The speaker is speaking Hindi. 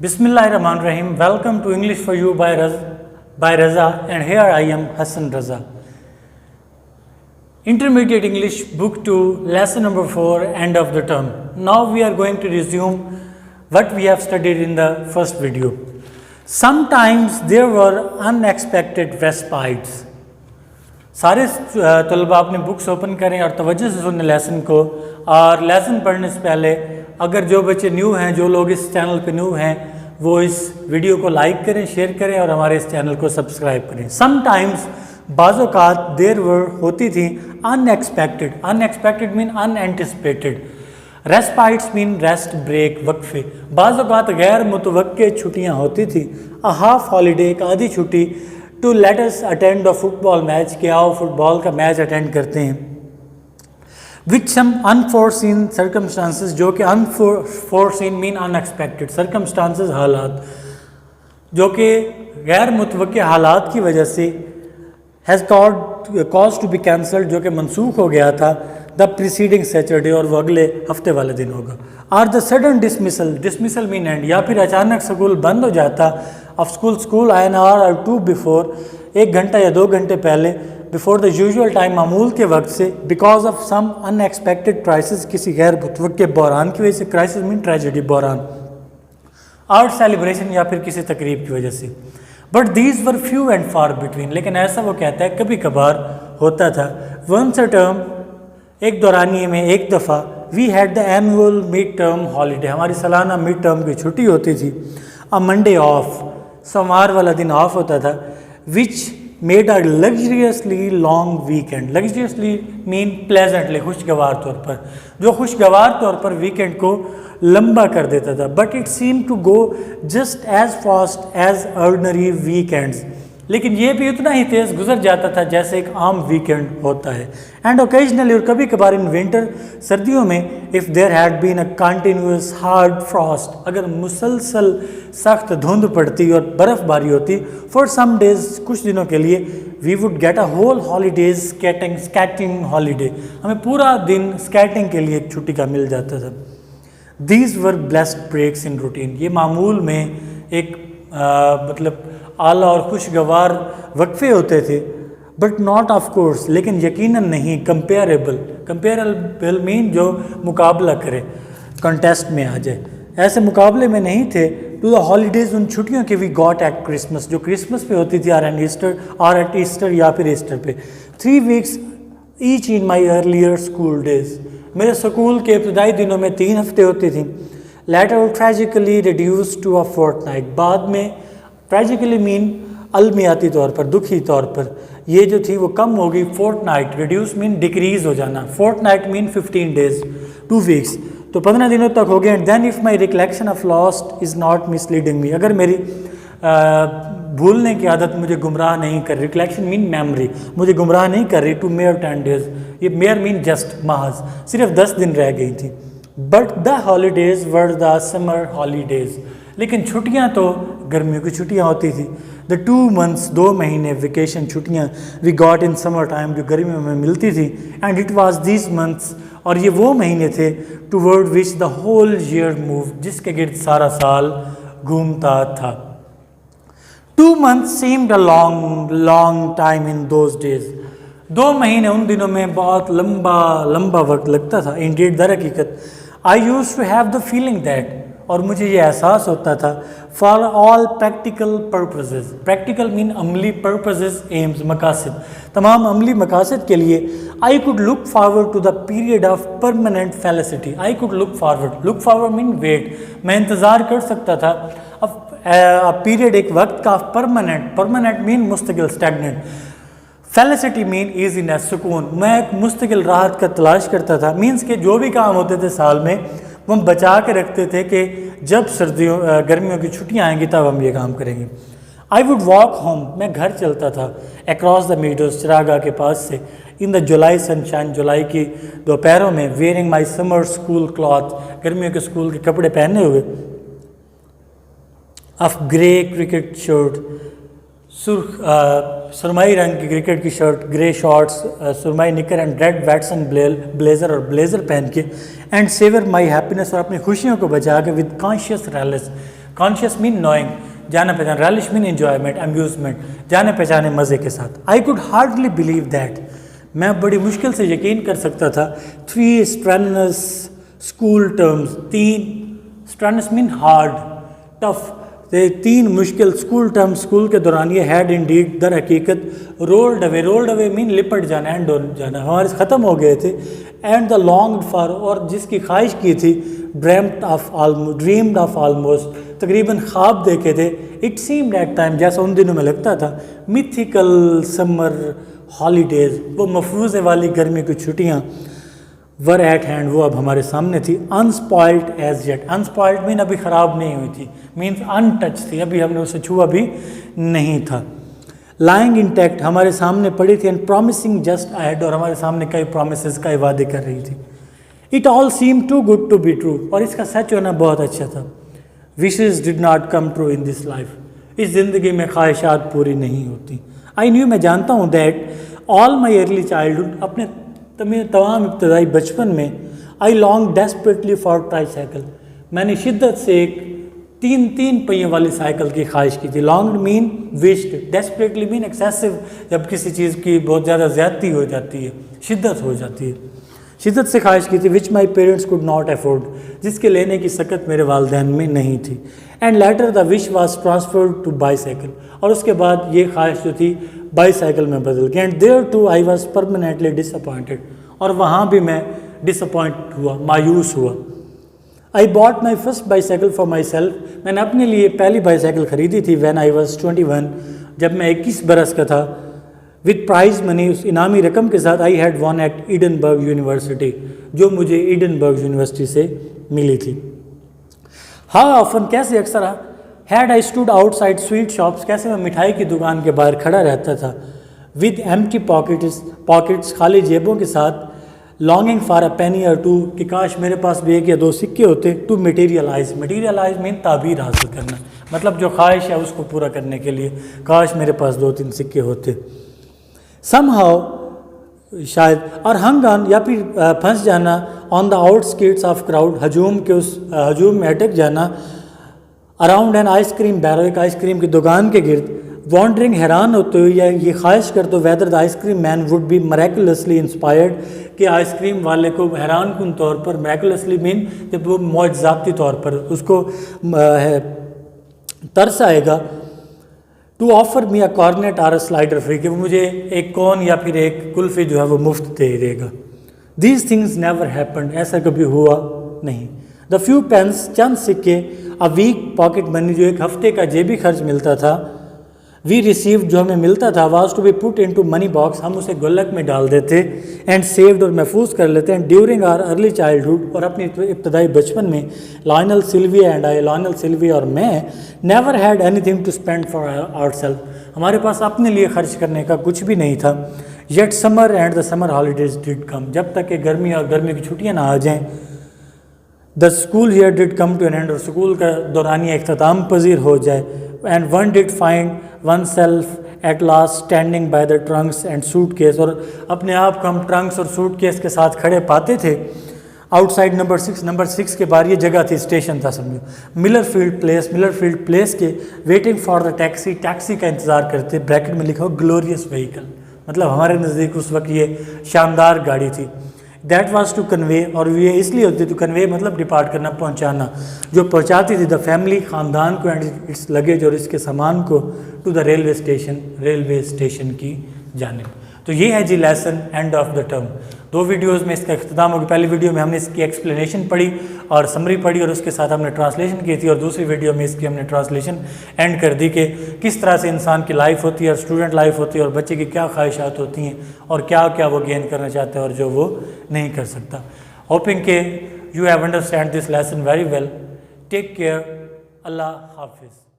Bismillahirrahmanirrahim. Welcome to English for You by Raza, and here I am Hassan Raza. Intermediate English Book 2, Lesson number 4, End of the Term. Now we are going to resume what we have studied in the first video. Sometimes there were unexpected respites. सारे तलबा अपने बुक्स ओपन करें और तवज्जो से सुने लेसन को, और लेसन पढ़ने से पहले अगर जो बच्चे न्यू हैं, जो लोग इस चैनल पे न्यू हैं, वो इस वीडियो को लाइक करें, शेयर करें और हमारे इस चैनल को सब्सक्राइब करें। समटाइम्स बाज़-औक़ात देर वर होती थी unexpected mean unanticipated, respites mean rest break वक्फे। बाज़-औक़ात गैर मुतवक्के छुट्टियाँ होती थी, अ हाफ हॉलीडे एक आधी छुट्टी, to let us attend a football match, कि आओ फुटबॉल का मैच अटेंड करते हैं। विच सम अनफोर्सिन सर्कमस्टांसेस, जो कि अनफोर्सिन मीन अनएक्सपेक्टेड, सर्कमस्टांसेस हालात, जो कि गैर मुतवक्के हालात की वजह से has cause to be cancelled, जो कि मनसूख हो गया था, द प्रीसीडिंग सैटरडे, और वो अगले हफ्ते वाले दिन होगा। Or the sudden dismissal mean end, या फिर अचानक स्कूल बंद हो जाता, of school an hour or two before, एक घंटा या 2 घंटे पहले, बिफोर द यूजुअल टाइम, मामूल के वक्त से, because of some unexpected crisis, किसी गैर मुतवक्के बहरान की वजह से, क्राइसिस मीन ट्रेजेडी, बहरान, आर्ट सेलिब्रेशन या फिर किसी तकरीब की वजह से। But these were few and far between, लेकिन ऐसा वो कहता है कभी कभार होता था। वंस अ टर्म, एक दौरानिए में एक दफ़ा, we had the annual mid term holiday, हमारी सालाना मिड टर्म की छुट्टी होती थी। अ मंडे ऑफ, सोमवार वाला दिन ऑफ होता था। Which made a luxuriously long weekend, luxuriously mean pleasantly, खुशगवार तौर पर, जो खुशगवार तौर पर वीकेंड को लंबा कर देता था। But it seem to go just as fast as ordinary weekends, लेकिन ये भी उतना ही तेज़ गुजर जाता था जैसे एक आम वीकेंड होता है। एंड ओकेजनली, और कभी कभार, इन विंटर, सर्दियों में, if there had been a continuous hard frost, अगर मुसलसल सख्त धुंध पड़ती और बर्फ़बारी होती, फॉर सम डेज, कुछ दिनों के लिए, we would get a whole holidays skating holiday, हमें पूरा दिन स्केटिंग के लिए एक छुट्टी का मिल जाता था। These were blessed breaks in routine, ये मामूल में एक मतलब आला और खुशगवार वक्फे होते थे। बट नॉट ऑफ कोर्स, लेकिन यकीनन नहीं, कंपेरेबल मीन जो मुकाबला करे, कंटेस्ट में आ जाए, ऐसे मुकाबले में नहीं थे। टू द हॉलीडेज़, उन छुट्टियों के वी गॉट एट क्रिसमस, जो क्रिसमस पे होती थी, और एट ईस्टर या फिर ईस्टर पे। 3 weeks each in my earlier school days, मेरे स्कूल के इब्तदाई दिनों में 3 हफ्ते होती थी। Later tragically reduce to a fortnight, बाद में, ट्रेजिकली मीन अलमियाती तौर पर, दुखी तौर पर, ये जो थी वो कम हो गई। फोर्टनाइट, रिड्यूस मीन डिक्रीज हो जाना, फोर्टनाइट मीन 15 डेज, 2 वीक्स, तो 15 दिनों तक हो गए। And then if my recollection of lost is not misleading me, अगर मेरी भूलने की आदत मुझे गुमराह नहीं कर, रिकलेक्शन मीन मेमोरी, मुझे गुमराह नहीं कर रही, टू मेयर 10 डेज, ये मेयर मीन जस्ट, महज सिर्फ 10 दिन रह गई थी। But the holidays were the summer holidays, लेकिन छुट्टियां तो गर्मियों की छुट्टियां होती थी। द 2 months, 2 महीने वेकेशन छुट्टियां, we got in summer time, जो गर्मियों में मिलती थी। And it was these months, और ये वो महीने थे, toward which the whole year move, जिसके गिर्द सारा साल घूमता था। 2 months seemed a long time in those days, 2 महीने उन दिनों में बहुत लंबा वक्त लगता था। इंडीड, दर हकीकत, I used to have the feeling that, और मुझे ये एहसास होता था, for all practical purposes, practical mean अमली, पर्पसेस एम्स मकासद, तमाम अमली मकासद के लिए, I could look forward to the period of permanent felicity, I could look forward mean wait, मैं इंतज़ार कर सकता था, पीरियड एक वक्त का, परमानेंट मीन मुस्तकिल, स्टैग्नेंट, फेलिसिटी मीन ईजीनेस, सुकून, मैं एक मुस्तकिल राहत का तलाश करता था। मीन्स के जो भी काम होते थे साल में, वो हम बचा के रखते थे कि जब गर्मियों की छुट्टियां आएंगी तब हम ये काम करेंगे। आई वुड वॉक होम, मैं घर चलता था, अक्रॉस द मीडोज, चरागाह के पास से, इन द जुलाई सनशाइन, जुलाई की दोपहरों में, वेयरिंग माई समर स्कूल क्लॉथ, गर्मियों के स्कूल के कपड़े पहने हुए, ऑफ ग्रे क्रिकेट शर्ट, सुरमई रंग की क्रिकेट की शर्ट, ग्रे शॉर्ट्स, सुरमई निकर एंड रेड वैटसन ब्लेज़र, और ब्लेज़र पहन के, एंड सेवर माई हैप्पीनेस, और अपनी खुशियों को बचा के, with conscious conscious mean knowing, जाना पहचाना, relish मीन एन्जॉयमेंट, अम्यूजमेंट, जाने पहचाने मज़े के साथ। I could hardly believe that, मैं बड़ी मुश्किल से यकीन कर सकता था। 3 strenuous school terms, 3 strenuous mean hard, tough, 3 मुश्किल स्कूल टर्म स्कूल के दौरान ये हैड इंडीड दर हकीकत रोल्ड अवे मीन लिपट जाना, एंड हो जाना, हमारे ख़त्म हो गए थे। एंड द लॉन्ग्ड फॉर, और जिसकी ख्वाहिश की थी, ड्रीम्ड ऑफ ऑलमोस्ट, तकरीबन ख्वाब देखे थे। इट सीम्ड एट टाइम, जैसा उन दिनों में लगता था, मिथिकल समर हॉलीडेज, वो मफरूज़े वाली गर्मी की छुट्टियाँ, वर एट हैंड, वो अब हमारे सामने थी। Unspoiled as yet, unspoiled mean अभी ख़राब नहीं हुई थी, मीन्स अनटच थी, अभी हमने उसे छुआ भी नहीं था। लाइंग इंटैक्ट, हमारे सामने पड़ी थी। एंड प्रॉमिसिंग जस्ट अहेड, और हमारे सामने कई प्रोमिस का वादे कर रही थी। It all seem too good to be true, और इसका सच होना बहुत अच्छा था। Wishes did not come true in this life, इस ज़िंदगी में ख्वाहिशात पूरी नहीं होती। आई न्यू, मैं जानता हूँ, that all my early childhood, अपने तमाम इब्तदाई बचपन में, I long desperately for tricycle, मैंने शिद्दत से एक 3 पहियों वाली साइकिल की ख्वाहिश की थी। Long mean wished, desperately mean excessive, जब किसी चीज़ की बहुत ज़्यादा ज़्यादती हो जाती है, शिद्दत हो जाती है, शिद्दत से ख्वाहिश की थी। Which my parents could not afford, जिसके लेने की सकत मेरे वालदैन में नहीं थी। And later the wish was transferred to bicycle, और उसके बाद ये ख्वाहिश जो थी बाईसाइकिल में बदल गई। And there too I was permanently disappointed, और वहाँ भी मैं डिसअपॉइंट हुआ, मायूस हुआ। I bought my first bicycle for myself, मैंने अपने लिए पहली बाईसाइकिल ख़रीदी थी व्हेन आई वॉज 21, जब मैं 21 बरस का था। विद प्राइज मनी, उस इनामी रकम के साथ। I had won at Edinburgh university, जो मुझे एडिनबर्ग यूनिवर्सिटी से मिली थी। हाँ ऑफन, कैसे अक्सर, had I stood outside sweet shops, कैसे मैं मिठाई की दुकान के बाहर खड़ा रहता था। विद एम्प्टी पॉकेट्स, खाली जेबों के साथ। लॉन्गिंग फॉर अ पेनी और टू, कि काश मेरे पास भी 1 या 2 सिक्के होते। टू मटीरियलाइज, मटीरियलाइज मीन ताबीर हासिल करना, मतलब जो ख्वाहिश है उसको पूरा करने के लिए काश मेरे पास 2-3 सिक्के होते। समहाउ, शायद, और हंग ऑन, या फिर फंस जाना, ऑन द आउटस्किर्ट्स ऑफ क्राउड, हजूम के उस हजूम में अटक जाना। अराउंड एन आइसक्रीम बैरो, एक आइसक्रीम की दुकान के गिर्द। वॉन्डरिंग, हैरान होते हुए, या ये ख्वाहिश करते whether the ice cream man would be miraculously inspired, कि आइसक्रीम वाले को हैरान कुन तौर पर, मैकुलसली मीन जब वो मौजज़ाती तौर पर उसको तरस आएगा। To offer me a cornet or a slider free, कि वो मुझे एक कौन या फिर एक कुल्फ़ी जो है वो मुफ्त दे देगा। दीज थिंग्स नेवर हैपेंड, ऐसा कभी हुआ नहीं। द फ्यू पेंस, चंद सिक्के, अ वीक पॉकेट मनी, जो एक हफ्ते का जेबी खर्च मिलता था। वी रिसीव्ड, जो हमें मिलता था, was to be put into money box, हम उसे गुल्लक में डाल देते। एंड सेव्ड, और महफूज कर लेते हैं। ड्यूरिंग आवर अर्ली चाइल्डहुड, और अपनी इब्तदाई बचपन में। Lionel Sylvie and I, Lionel Sylvie और मैं, never had anything to spend for ourselves, हमारे पास अपने लिए खर्च करने का कुछ भी नहीं था। Yet summer and the summer holidays did कम, जब तक कि गर्मी और गर्मी की छुट्टियाँ ना आ जाएँ। The school year did come to an end, और स्कूल का दौरानिया इख्तिताम पजीर हो जाए। And one did find oneself at last standing by the trunks and suitcase, और अपने आप को हम ट्रंक्स और सूट केस के साथ खड़े पाते थे। आउटसाइड नंबर 6 के बाहर, ये जगह थी, स्टेशन था समझो, मिलर फील्ड प्लेस के। Waiting for the taxi, taxi का इंतज़ार करते। ब्रैकेट में लिखा हो ग्लोरियस व्हीकल, मतलब हमारे नज़दीक उस वक्त ये शानदार गाड़ी थी। दैट वाज टू कन्वे, और ये इसलिए होती टू कन्वे मतलब डिपार्ट करना, पहुंचाना, जो पहुंचाती थी द फैमिली, ख़ानदान को, एंड इट्स लगेज, और इसके सामान को, टू द रेलवे स्टेशन की जानिब। तो ये है जी lesson end of the term. 2 videos में इसका इख्तिताम होगी। पहली वीडियो में हमने इसकी एक्सप्लेनेशन पढ़ी और समरी पढ़ी, और उसके साथ हमने ट्रांसलेशन की थी, और दूसरी वीडियो में इसकी हमने ट्रांसलेशन एंड कर दी कि किस तरह से इंसान की लाइफ होती है, और स्टूडेंट लाइफ होती है, और बच्चे की क्या ख्वाहिशात होती हैं, और क्या क्या वो गेन करना चाहता है और जो वो नहीं कर सकता। होपिंग के you have understand this lesson very well. Take care, अल्लाह हाफिज़।